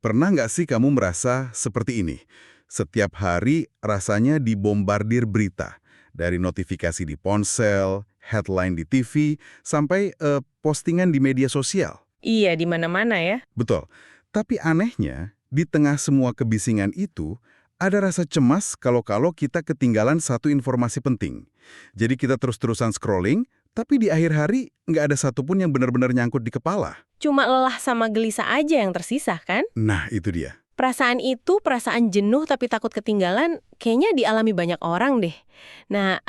Pernah nggak sih kamu merasa seperti ini? Setiap hari rasanya dibombardir berita. Dari notifikasi di ponsel, headline di TV, sampai postingan di media sosial. Iya, di mana-mana ya. Betul. Tapi anehnya, di tengah semua kebisingan itu, ada rasa cemas kalau kita ketinggalan satu informasi penting. Jadi kita terus-terusan scrolling, tapi di akhir hari nggak ada satupun yang benar-benar nyangkut di kepala. Cuma lelah sama gelisah aja yang tersisa kan? Nah, itu dia. Perasaan itu, perasaan jenuh tapi takut ketinggalan, kayaknya dialami banyak orang deh. Nah,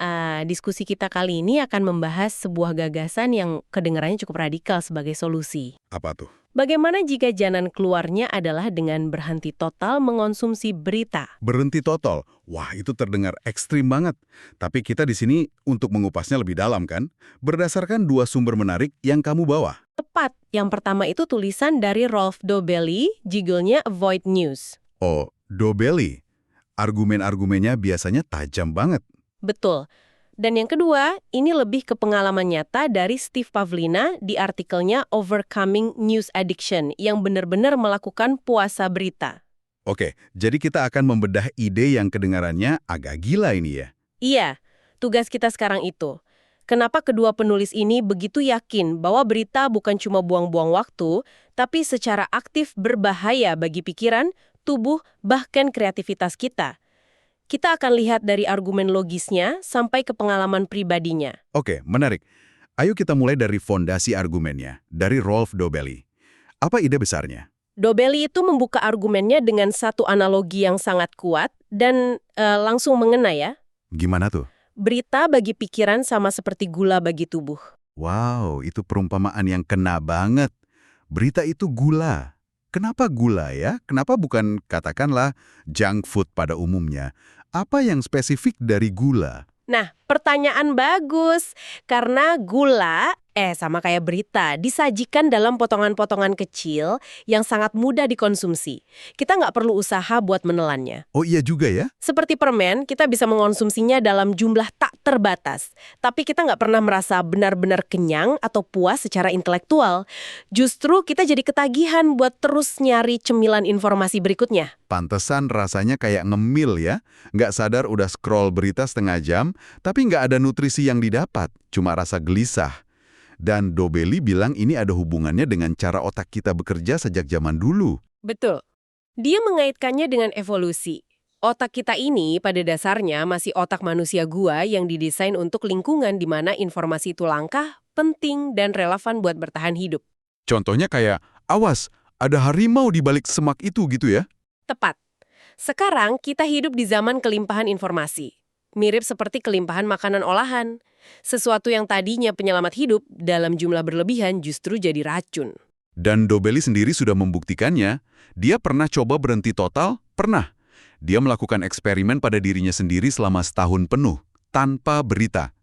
diskusi kita kali ini akan membahas sebuah gagasan yang kedengarannya cukup radikal sebagai solusi. Apa tuh? Bagaimana jika jalan keluarnya adalah dengan berhenti total mengonsumsi berita? Berhenti total. Wah, itu terdengar ekstrim banget. Tapi kita di sini untuk mengupasnya lebih dalam kan? Berdasarkan dua sumber menarik yang kamu bawa. Tepat. Yang pertama itu tulisan dari Rolf Dobelli, judulnya Avoid News. Oh, Dobelli. Argumen-argumennya biasanya tajam banget. Betul. Dan yang kedua, ini lebih ke pengalaman nyata dari Steve Pavlina di artikelnya Overcoming News Addiction yang benar-benar melakukan puasa berita. Oke, jadi kita akan membedah ide yang kedengarannya agak gila ini ya. Iya, tugas kita sekarang itu. Kenapa kedua penulis ini begitu yakin bahwa berita bukan cuma buang-buang waktu, tapi secara aktif berbahaya bagi pikiran, tubuh, bahkan kreativitas kita? Kita akan lihat dari argumen logisnya sampai ke pengalaman pribadinya. Oke, menarik. Ayo kita mulai dari fondasi argumennya, dari Rolf Dobelli. Apa ide besarnya? Dobelli itu membuka argumennya dengan satu analogi yang sangat kuat dan langsung mengena ya. Gimana tuh? Berita bagi pikiran sama seperti gula bagi tubuh. Wow, itu perumpamaan yang kena banget. Berita itu gula. Kenapa gula ya? Kenapa bukan katakanlah junk food pada umumnya? Apa yang spesifik dari gula? Nah, pertanyaan bagus. Karena gula, sama kayak berita, disajikan dalam potongan-potongan kecil yang sangat mudah dikonsumsi. Kita nggak perlu usaha buat menelannya. Oh iya juga ya? Seperti permen, kita bisa mengonsumsinya dalam jumlah tak terbatas. Tapi kita nggak pernah merasa benar-benar kenyang atau puas secara intelektual. Justru kita jadi ketagihan buat terus nyari cemilan informasi berikutnya. Pantesan rasanya kayak ngemil ya. Nggak sadar udah scroll berita setengah jam, tapi nggak ada nutrisi yang didapat, cuma rasa gelisah. Dan Dobelli bilang ini ada hubungannya dengan cara otak kita bekerja sejak zaman dulu. Betul. Dia mengaitkannya dengan evolusi. Otak kita ini pada dasarnya masih otak manusia gua yang didesain untuk lingkungan di mana informasi itu langka, penting, dan relevan buat bertahan hidup. Contohnya kayak, awas, ada harimau di balik semak itu gitu ya? Tepat. Sekarang kita hidup di zaman kelimpahan informasi. Mirip seperti kelimpahan makanan olahan. Sesuatu yang tadinya penyelamat hidup dalam jumlah berlebihan justru jadi racun. Dan Dobelli sendiri sudah membuktikannya. Dia pernah coba berhenti total? Pernah. Dia melakukan eksperimen pada dirinya sendiri selama setahun penuh, tanpa berita.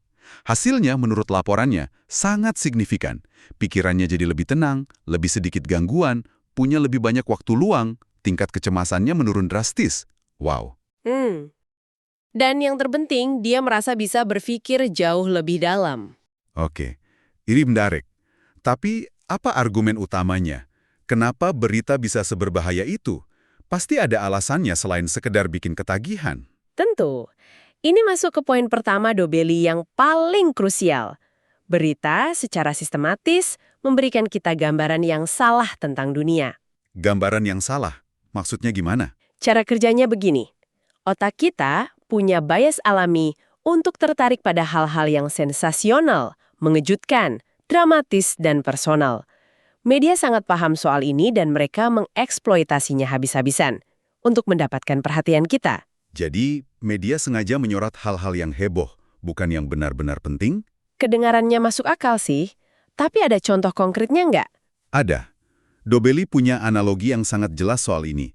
Hasilnya menurut laporannya sangat signifikan. Pikirannya jadi lebih tenang, lebih sedikit gangguan, punya lebih banyak waktu luang, tingkat kecemasannya menurun drastis. Wow. Dan yang terpenting, dia merasa bisa berpikir jauh lebih dalam. Oke, ini menarik. Tapi apa argumen utamanya? Kenapa berita bisa seberbahaya itu? Pasti ada alasannya selain sekedar bikin ketagihan. Tentu. Ini masuk ke poin pertama Dobelli yang paling krusial. Berita secara sistematis memberikan kita gambaran yang salah tentang dunia. Gambaran yang salah? Maksudnya gimana? Cara kerjanya begini. Otak kita punya bias alami untuk tertarik pada hal-hal yang sensasional, mengejutkan, dramatis, dan personal. Media sangat paham soal ini dan mereka mengeksploitasinya habis-habisan untuk mendapatkan perhatian kita. Jadi, media sengaja menyorot hal-hal yang heboh, bukan yang benar-benar penting? Kedengarannya masuk akal sih, tapi ada contoh konkretnya nggak? Ada. Dobelli punya analogi yang sangat jelas soal ini.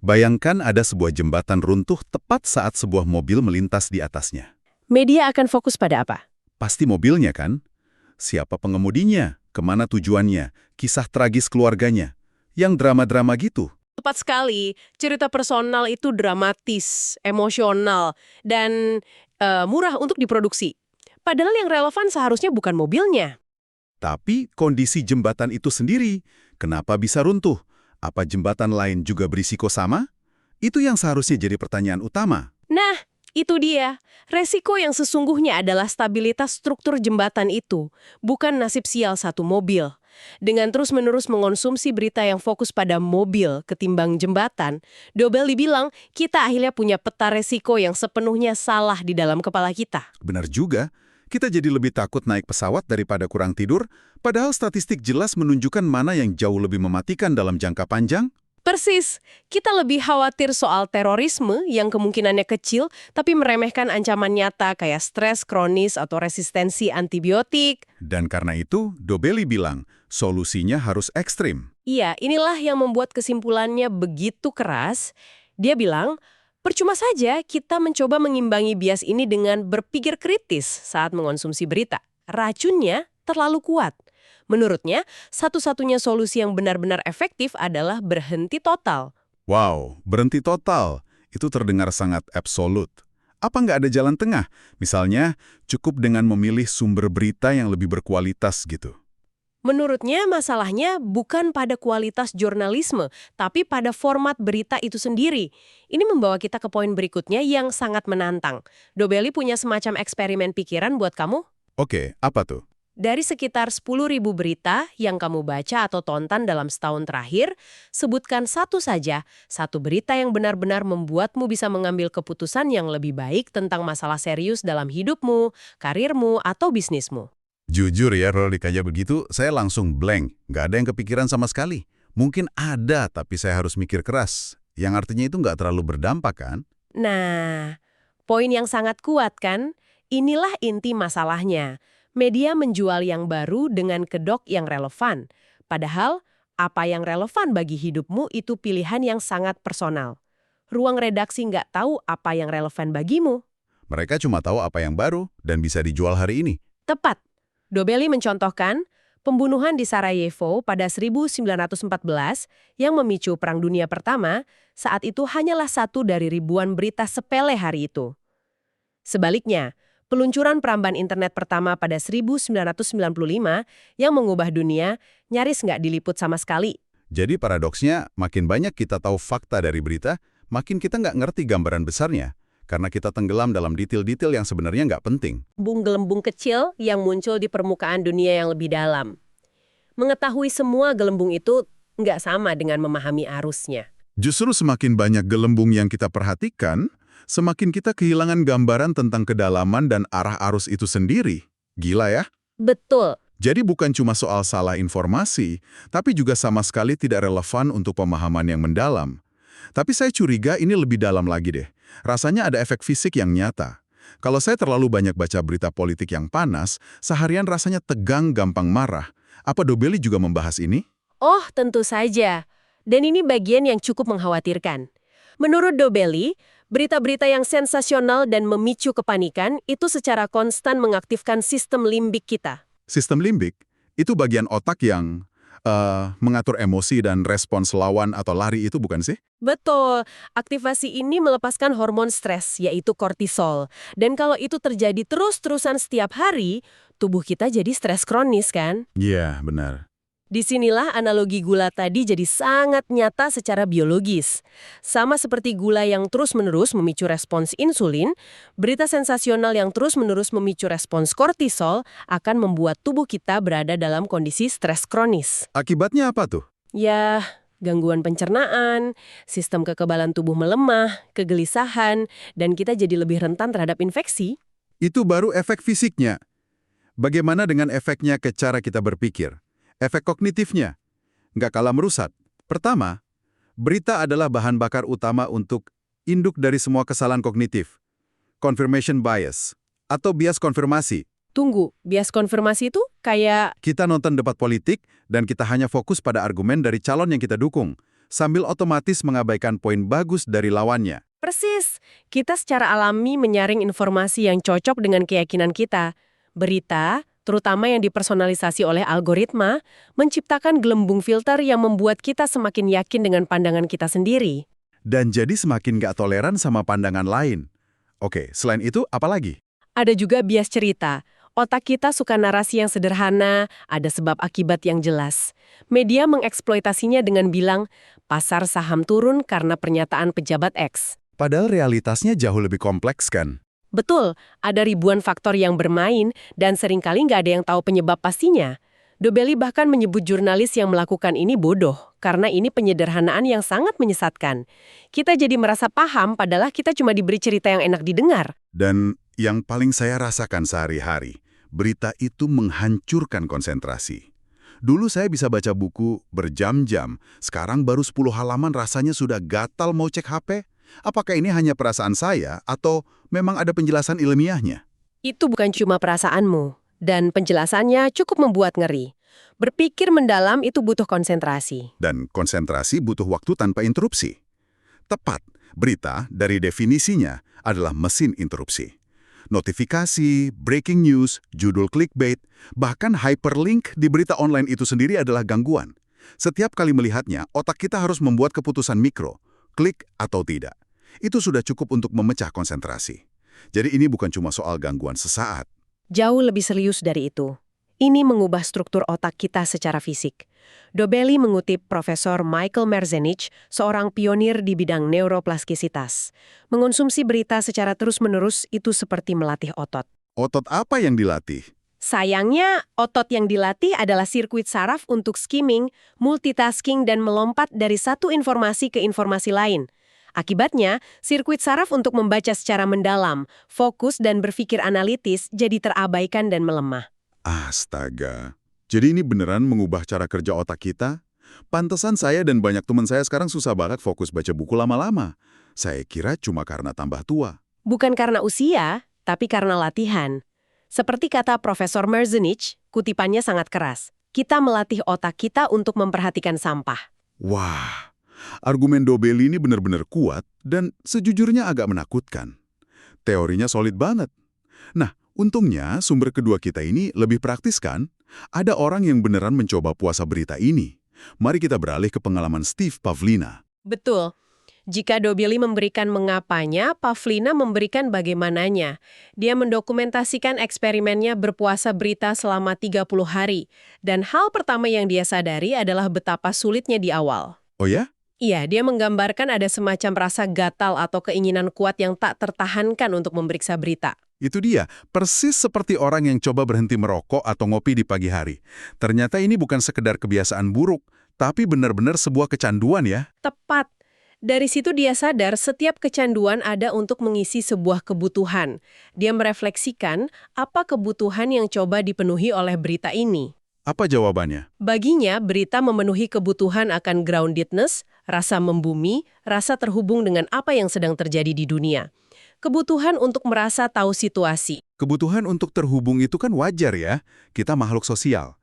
Bayangkan ada sebuah jembatan runtuh tepat saat sebuah mobil melintas di atasnya. Media akan fokus pada apa? Pasti mobilnya kan? Siapa pengemudinya? Kemana tujuannya? Kisah tragis keluarganya? Yang drama-drama gitu. Tepat sekali, cerita personal itu dramatis, emosional, dan murah untuk diproduksi. Padahal yang relevan seharusnya bukan mobilnya. Tapi kondisi jembatan itu sendiri, kenapa bisa runtuh? Apa jembatan lain juga berisiko sama? Itu yang seharusnya jadi pertanyaan utama. Nah, itu dia. Resiko yang sesungguhnya adalah stabilitas struktur jembatan itu, bukan nasib sial satu mobil. Dengan terus-menerus mengonsumsi berita yang fokus pada mobil ketimbang jembatan, Dobelli bilang kita akhirnya punya peta resiko yang sepenuhnya salah di dalam kepala kita. Benar juga, kita jadi lebih takut naik pesawat daripada kurang tidur, padahal statistik jelas menunjukkan mana yang jauh lebih mematikan dalam jangka panjang. Persis, kita lebih khawatir soal terorisme yang kemungkinannya kecil tapi meremehkan ancaman nyata kayak stres kronis atau resistensi antibiotik. Dan karena itu, Dobelli bilang, solusinya harus ekstrim. Iya, inilah yang membuat kesimpulannya begitu keras. Dia bilang, percuma saja kita mencoba mengimbangi bias ini dengan berpikir kritis saat mengonsumsi berita. Racunnya terlalu kuat. Menurutnya, satu-satunya solusi yang benar-benar efektif adalah berhenti total. Wow, berhenti total. Itu terdengar sangat absolut. Apa nggak ada jalan tengah? Misalnya, cukup dengan memilih sumber berita yang lebih berkualitas gitu. Menurutnya, masalahnya bukan pada kualitas jurnalisme, tapi pada format berita itu sendiri. Ini membawa kita ke poin berikutnya yang sangat menantang. Dobelli punya semacam eksperimen pikiran buat kamu. Oke, apa tuh? Dari sekitar 10.000 berita yang kamu baca atau tonton dalam setahun terakhir, sebutkan satu saja, satu berita yang benar-benar membuatmu bisa mengambil keputusan yang lebih baik tentang masalah serius dalam hidupmu, karirmu, atau bisnismu. Jujur ya, kalau ditanya begitu, saya langsung blank. Nggak ada yang kepikiran sama sekali. Mungkin ada, tapi saya harus mikir keras. Yang artinya itu nggak terlalu berdampak kan? Nah, poin yang sangat kuat kan? Inilah inti masalahnya. Media menjual yang baru dengan kedok yang relevan. Padahal, apa yang relevan bagi hidupmu itu pilihan yang sangat personal. Ruang redaksi nggak tahu apa yang relevan bagimu. Mereka cuma tahu apa yang baru dan bisa dijual hari ini. Tepat. Dobelli mencontohkan pembunuhan di Sarajevo pada 1914 yang memicu Perang Dunia Pertama, saat itu hanyalah satu dari ribuan berita sepele hari itu. Sebaliknya, peluncuran peramban internet pertama pada 1995 yang mengubah dunia nyaris nggak diliput sama sekali. Jadi paradoksnya, makin banyak kita tahu fakta dari berita, makin kita nggak ngerti gambaran besarnya. Karena kita tenggelam dalam detail-detail yang sebenarnya nggak penting. Gelembung kecil yang muncul di permukaan dunia yang lebih dalam. Mengetahui semua gelembung itu nggak sama dengan memahami arusnya. Justru semakin banyak gelembung yang kita perhatikan, semakin kita kehilangan gambaran tentang kedalaman dan arah arus itu sendiri. Gila ya? Betul. Jadi bukan cuma soal salah informasi, tapi juga sama sekali tidak relevan untuk pemahaman yang mendalam. Tapi saya curiga ini lebih dalam lagi deh. Rasanya ada efek fisik yang nyata. Kalau saya terlalu banyak baca berita politik yang panas, seharian rasanya tegang, gampang marah. Apa Dobelli juga membahas ini? Oh, tentu saja. Dan ini bagian yang cukup mengkhawatirkan. Menurut Dobelli, berita-berita yang sensasional dan memicu kepanikan itu secara konstan mengaktifkan sistem limbik kita. Sistem limbik, itu bagian otak yang mengatur emosi dan respons lawan atau lari itu bukan sih? Betul. Aktivasi ini melepaskan hormon stres, yaitu kortisol. Dan kalau itu terjadi terus-terusan setiap hari, tubuh kita jadi stres kronis kan? Iya, benar. Disinilah analogi gula tadi jadi sangat nyata secara biologis. Sama seperti gula yang terus-menerus memicu respons insulin, berita sensasional yang terus-menerus memicu respons kortisol akan membuat tubuh kita berada dalam kondisi stres kronis. Akibatnya apa tuh? Ya, gangguan pencernaan, sistem kekebalan tubuh melemah, kegelisahan, dan kita jadi lebih rentan terhadap infeksi. Itu baru efek fisiknya. Bagaimana dengan efeknya ke cara kita berpikir? Efek kognitifnya nggak kalah merusak. Pertama, berita adalah bahan bakar utama untuk induk dari semua kesalahan kognitif. Confirmation bias, atau bias konfirmasi. Tunggu, bias konfirmasi itu kayak... Kita nonton debat politik dan kita hanya fokus pada argumen dari calon yang kita dukung, sambil otomatis mengabaikan poin bagus dari lawannya. Persis, kita secara alami menyaring informasi yang cocok dengan keyakinan kita. Berita, terutama yang dipersonalisasi oleh algoritma, menciptakan gelembung filter yang membuat kita semakin yakin dengan pandangan kita sendiri. Dan jadi semakin nggak toleran sama pandangan lain. Oke, selain itu apa lagi? Ada juga bias cerita. Otak kita suka narasi yang sederhana, ada sebab akibat yang jelas. Media mengeksploitasinya dengan bilang, pasar saham turun karena pernyataan pejabat X. Padahal realitasnya jauh lebih kompleks kan? Betul, ada ribuan faktor yang bermain dan seringkali nggak ada yang tahu penyebab pastinya. Dobelli bahkan menyebut jurnalis yang melakukan ini bodoh, karena ini penyederhanaan yang sangat menyesatkan. Kita jadi merasa paham, padahal kita cuma diberi cerita yang enak didengar. Dan yang paling saya rasakan sehari-hari, berita itu menghancurkan konsentrasi. Dulu saya bisa baca buku berjam-jam, sekarang baru 10 halaman rasanya sudah gatal mau cek HP. Apakah ini hanya perasaan saya atau memang ada penjelasan ilmiahnya? Itu bukan cuma perasaanmu. Dan penjelasannya cukup membuat ngeri. Berpikir mendalam itu butuh konsentrasi. Dan konsentrasi butuh waktu tanpa interupsi. Tepat, berita dari definisinya adalah mesin interupsi. Notifikasi, breaking news, judul clickbait, bahkan hyperlink di berita online itu sendiri adalah gangguan. Setiap kali melihatnya, otak kita harus membuat keputusan mikro, klik atau tidak. Itu sudah cukup untuk memecah konsentrasi. Jadi ini bukan cuma soal gangguan sesaat. Jauh lebih serius dari itu. Ini mengubah struktur otak kita secara fisik. Dobelli mengutip Profesor Michael Merzenich, seorang pionir di bidang neuroplastisitas. Mengonsumsi berita secara terus-menerus itu seperti melatih otot. Otot apa yang dilatih? Sayangnya, otot yang dilatih adalah sirkuit saraf untuk skimming, multitasking, dan melompat dari satu informasi ke informasi lain. Akibatnya, sirkuit saraf untuk membaca secara mendalam, fokus, dan berpikir analitis jadi terabaikan dan melemah. Astaga. Jadi ini beneran mengubah cara kerja otak kita? Pantesan saya dan banyak teman saya sekarang susah banget fokus baca buku lama-lama. Saya kira cuma karena tambah tua. Bukan karena usia, tapi karena latihan. Seperti kata Profesor Merzenich, kutipannya sangat keras. Kita melatih otak kita untuk memperhatikan sampah. Wah, argumen Dobelli ini benar-benar kuat dan sejujurnya agak menakutkan. Teorinya solid banget. Nah, untungnya sumber kedua kita ini lebih praktis kan? Ada orang yang beneran mencoba puasa berita ini. Mari kita beralih ke pengalaman Steve Pavlina. Betul. Jika Dobelli memberikan mengapanya, Pavlina memberikan bagaimananya. Dia mendokumentasikan eksperimennya berpuasa berita selama 30 hari. Dan hal pertama yang dia sadari adalah betapa sulitnya di awal. Oh ya? Iya, dia menggambarkan ada semacam rasa gatal atau keinginan kuat yang tak tertahankan untuk memeriksa berita. Itu dia, persis seperti orang yang coba berhenti merokok atau ngopi di pagi hari. Ternyata ini bukan sekedar kebiasaan buruk, tapi benar-benar sebuah kecanduan ya. Tepat. Dari situ dia sadar setiap kecanduan ada untuk mengisi sebuah kebutuhan. Dia merefleksikan apa kebutuhan yang coba dipenuhi oleh berita ini. Apa jawabannya? Baginya, berita memenuhi kebutuhan akan groundedness, rasa membumi, rasa terhubung dengan apa yang sedang terjadi di dunia. Kebutuhan untuk merasa tahu situasi. Kebutuhan untuk terhubung itu kan wajar ya, kita makhluk sosial.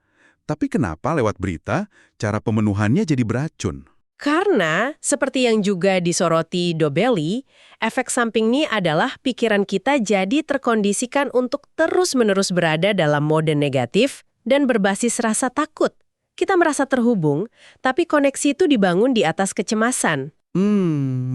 Tapi kenapa lewat berita, cara pemenuhannya jadi beracun? Karena, seperti yang juga disoroti Dobelli, efek sampingnya adalah pikiran kita jadi terkondisikan untuk terus-menerus berada dalam mode negatif dan berbasis rasa takut. Kita merasa terhubung, tapi koneksi itu dibangun di atas kecemasan.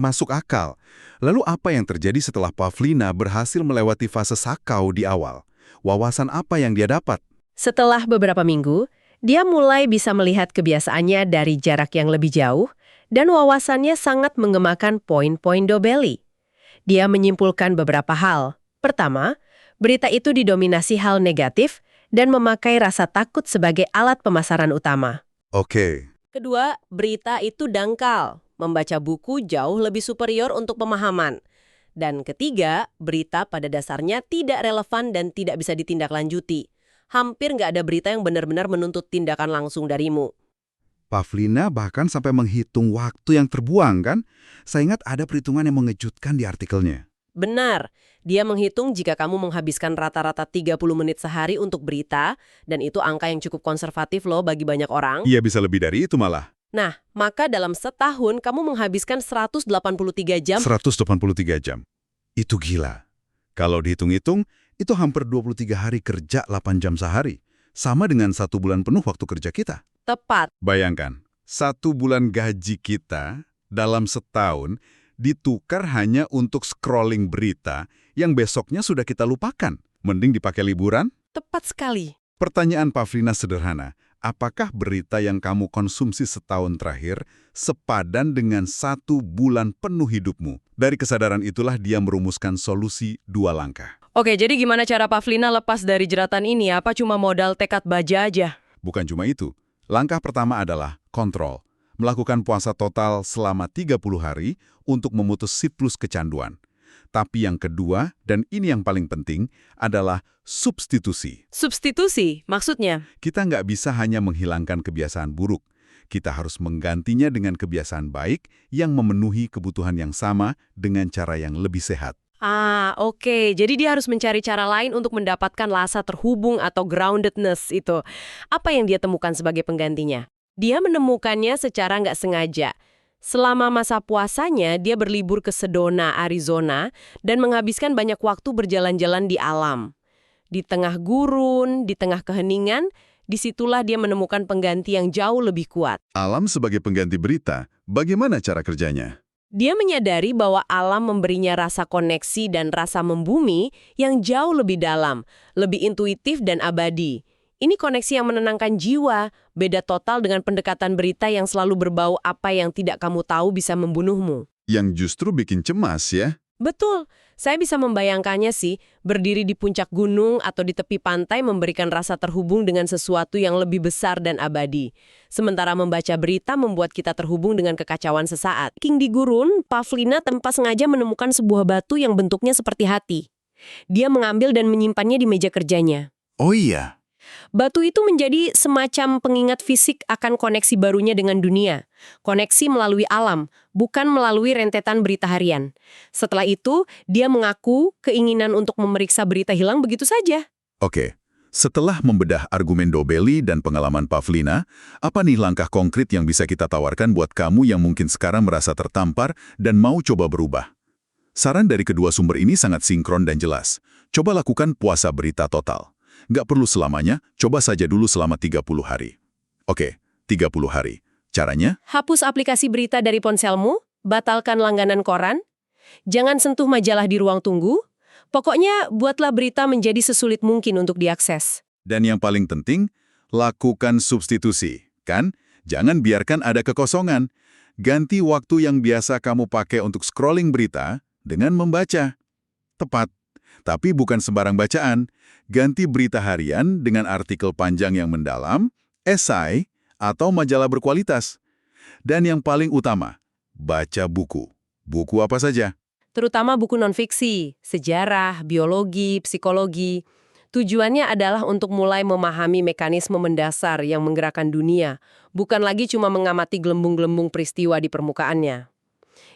Masuk akal. Lalu apa yang terjadi setelah Pavlina berhasil melewati fase sakau di awal? Wawasan apa yang dia dapat? Setelah beberapa minggu, dia mulai bisa melihat kebiasaannya dari jarak yang lebih jauh, dan wawasannya sangat menggemakan poin-poin Dobelli. Dia menyimpulkan beberapa hal. Pertama, berita itu didominasi hal negatif dan memakai rasa takut sebagai alat pemasaran utama. Oke. Kedua, berita itu dangkal. Membaca buku jauh lebih superior untuk pemahaman. Dan ketiga, berita pada dasarnya tidak relevan dan tidak bisa ditindaklanjuti. Hampir nggak ada berita yang benar-benar menuntut tindakan langsung darimu. Pavlina bahkan sampai menghitung waktu yang terbuang kan? Saya ingat ada perhitungan yang mengejutkan di artikelnya. Benar, dia menghitung jika kamu menghabiskan rata-rata 30 menit sehari untuk berita, dan itu angka yang cukup konservatif loh bagi banyak orang. Iya, bisa lebih dari itu malah. Nah, maka dalam setahun kamu menghabiskan 183 jam. 183 jam. Itu gila. Kalau dihitung-hitung, itu hampir 23 hari kerja 8 jam sehari. Sama dengan 1 bulan penuh waktu kerja kita. Tepat. Bayangkan, 1 bulan gaji kita dalam setahun ditukar hanya untuk scrolling berita yang besoknya sudah kita lupakan. Mending dipakai liburan, Tepat sekali. Pertanyaan Pavlina sederhana, apakah berita yang kamu konsumsi setahun terakhir sepadan dengan 1 bulan penuh hidupmu? Dari kesadaran itulah dia merumuskan solusi 2 langkah. Oke, jadi gimana cara Pavlina lepas dari jeratan ini? Apa cuma modal tekad baja aja? Bukan cuma itu. Langkah pertama adalah kontrol. Melakukan puasa total selama 30 hari untuk memutus siklus kecanduan. Tapi yang kedua, dan ini yang paling penting, adalah substitusi. Substitusi, maksudnya? Kita nggak bisa hanya menghilangkan kebiasaan buruk. Kita harus menggantinya dengan kebiasaan baik yang memenuhi kebutuhan yang sama dengan cara yang lebih sehat. Oke. Jadi dia harus mencari cara lain untuk mendapatkan rasa terhubung atau groundedness itu. Apa yang dia temukan sebagai penggantinya? Dia menemukannya secara nggak sengaja. Selama masa puasanya, dia berlibur ke Sedona, Arizona, dan menghabiskan banyak waktu berjalan-jalan di alam. Di tengah gurun, di tengah keheningan, disitulah dia menemukan pengganti yang jauh lebih kuat. Alam sebagai pengganti berita, bagaimana cara kerjanya? Dia menyadari bahwa alam memberinya rasa koneksi dan rasa membumi yang jauh lebih dalam, lebih intuitif dan abadi. Ini koneksi yang menenangkan jiwa, beda total dengan pendekatan berita yang selalu berbau apa yang tidak kamu tahu bisa membunuhmu. Yang justru bikin cemas ya? Betul, saya bisa membayangkannya sih, berdiri di puncak gunung atau di tepi pantai memberikan rasa terhubung dengan sesuatu yang lebih besar dan abadi. Sementara membaca berita membuat kita terhubung dengan kekacauan sesaat. Di gurun, Pavlina tanpa sengaja menemukan sebuah batu yang bentuknya seperti hati. Dia mengambil dan menyimpannya di meja kerjanya. Oh iya. Batu itu menjadi semacam pengingat fisik akan koneksi barunya dengan dunia. Koneksi melalui alam, bukan melalui rentetan berita harian. Setelah itu, dia mengaku keinginan untuk memeriksa berita hilang begitu saja. Oke, setelah membedah argumen Dobelli dan pengalaman Pavlina, apa nih langkah konkret yang bisa kita tawarkan buat kamu yang mungkin sekarang merasa tertampar dan mau coba berubah? Saran dari kedua sumber ini sangat sinkron dan jelas. Coba lakukan puasa berita total. Nggak perlu selamanya, coba saja dulu selama 30 hari. Oke, 30 hari. Caranya? Hapus aplikasi berita dari ponselmu, batalkan langganan koran, jangan sentuh majalah di ruang tunggu, pokoknya buatlah berita menjadi sesulit mungkin untuk diakses. Dan yang paling penting, lakukan substitusi, kan? Jangan biarkan ada kekosongan. Ganti waktu yang biasa kamu pakai untuk scrolling berita dengan membaca. Tepat. Tapi bukan sembarang bacaan. Ganti berita harian dengan artikel panjang yang mendalam, esai, atau majalah berkualitas. Dan yang paling utama, baca buku. Buku apa saja? Terutama buku nonfiksi, sejarah, biologi, psikologi. Tujuannya adalah untuk mulai memahami mekanisme mendasar yang menggerakkan dunia, bukan lagi cuma mengamati gelembung-gelembung peristiwa di permukaannya.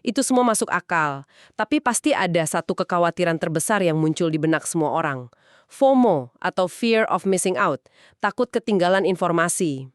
Itu semua masuk akal, tapi pasti ada satu kekhawatiran terbesar yang muncul di benak semua orang. FOMO atau Fear of Missing Out, takut ketinggalan informasi.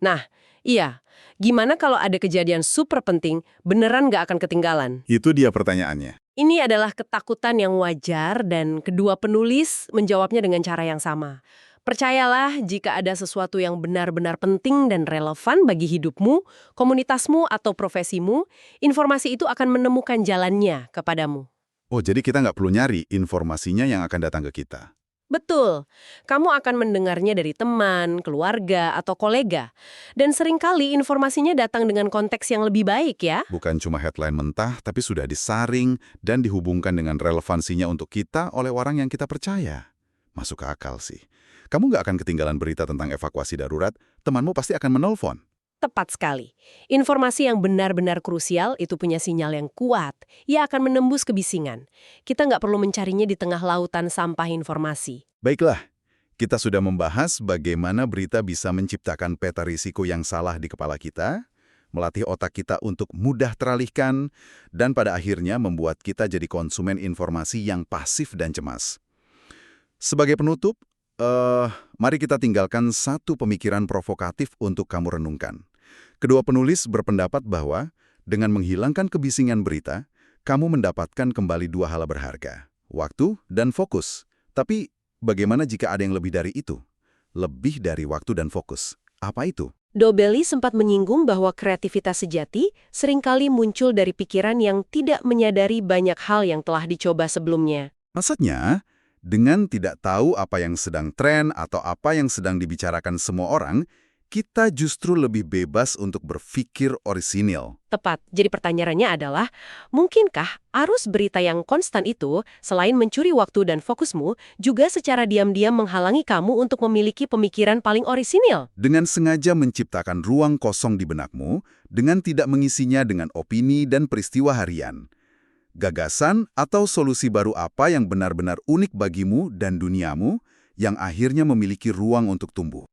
Nah, iya, gimana kalau ada kejadian super penting, beneran nggak akan ketinggalan? Itu dia pertanyaannya. Ini adalah ketakutan yang wajar dan kedua penulis menjawabnya dengan cara yang sama. Percayalah, jika ada sesuatu yang benar-benar penting dan relevan bagi hidupmu, komunitasmu, atau profesimu, informasi itu akan menemukan jalannya kepadamu. Oh, jadi kita nggak perlu nyari informasinya yang akan datang ke kita. Betul, kamu akan mendengarnya dari teman, keluarga, atau kolega. Dan seringkali informasinya datang dengan konteks yang lebih baik ya. Bukan cuma headline mentah, tapi sudah disaring dan dihubungkan dengan relevansinya untuk kita oleh orang yang kita percaya. Masuk ke akal sih. Kamu nggak akan ketinggalan berita tentang evakuasi darurat, temanmu pasti akan menelpon. Tepat sekali. Informasi yang benar-benar krusial itu punya sinyal yang kuat. Ia akan menembus kebisingan. Kita nggak perlu mencarinya di tengah lautan sampah informasi. Baiklah, kita sudah membahas bagaimana berita bisa menciptakan peta risiko yang salah di kepala kita, melatih otak kita untuk mudah teralihkan, dan pada akhirnya membuat kita jadi konsumen informasi yang pasif dan cemas. Sebagai penutup, mari kita tinggalkan satu pemikiran provokatif untuk kamu renungkan. Kedua penulis berpendapat bahwa dengan menghilangkan kebisingan berita, kamu mendapatkan kembali dua hal berharga, waktu dan fokus. Tapi bagaimana jika ada yang lebih dari itu? Lebih dari waktu dan fokus. Apa itu? Dobelli sempat menyinggung bahwa kreativitas sejati seringkali muncul dari pikiran yang tidak menyadari banyak hal yang telah dicoba sebelumnya. Maksudnya, Dengan tidak tahu apa yang sedang tren atau apa yang sedang dibicarakan semua orang, kita justru lebih bebas untuk berpikir orisinil. Tepat. Jadi pertanyaannya adalah, mungkinkah arus berita yang konstan itu, selain mencuri waktu dan fokusmu, juga secara diam-diam menghalangi kamu untuk memiliki pemikiran paling orisinil? Dengan sengaja menciptakan ruang kosong di benakmu, dengan tidak mengisinya dengan opini dan peristiwa harian. Gagasan atau solusi baru apa yang benar-benar unik bagimu dan duniamu, yang akhirnya memiliki ruang untuk tumbuh.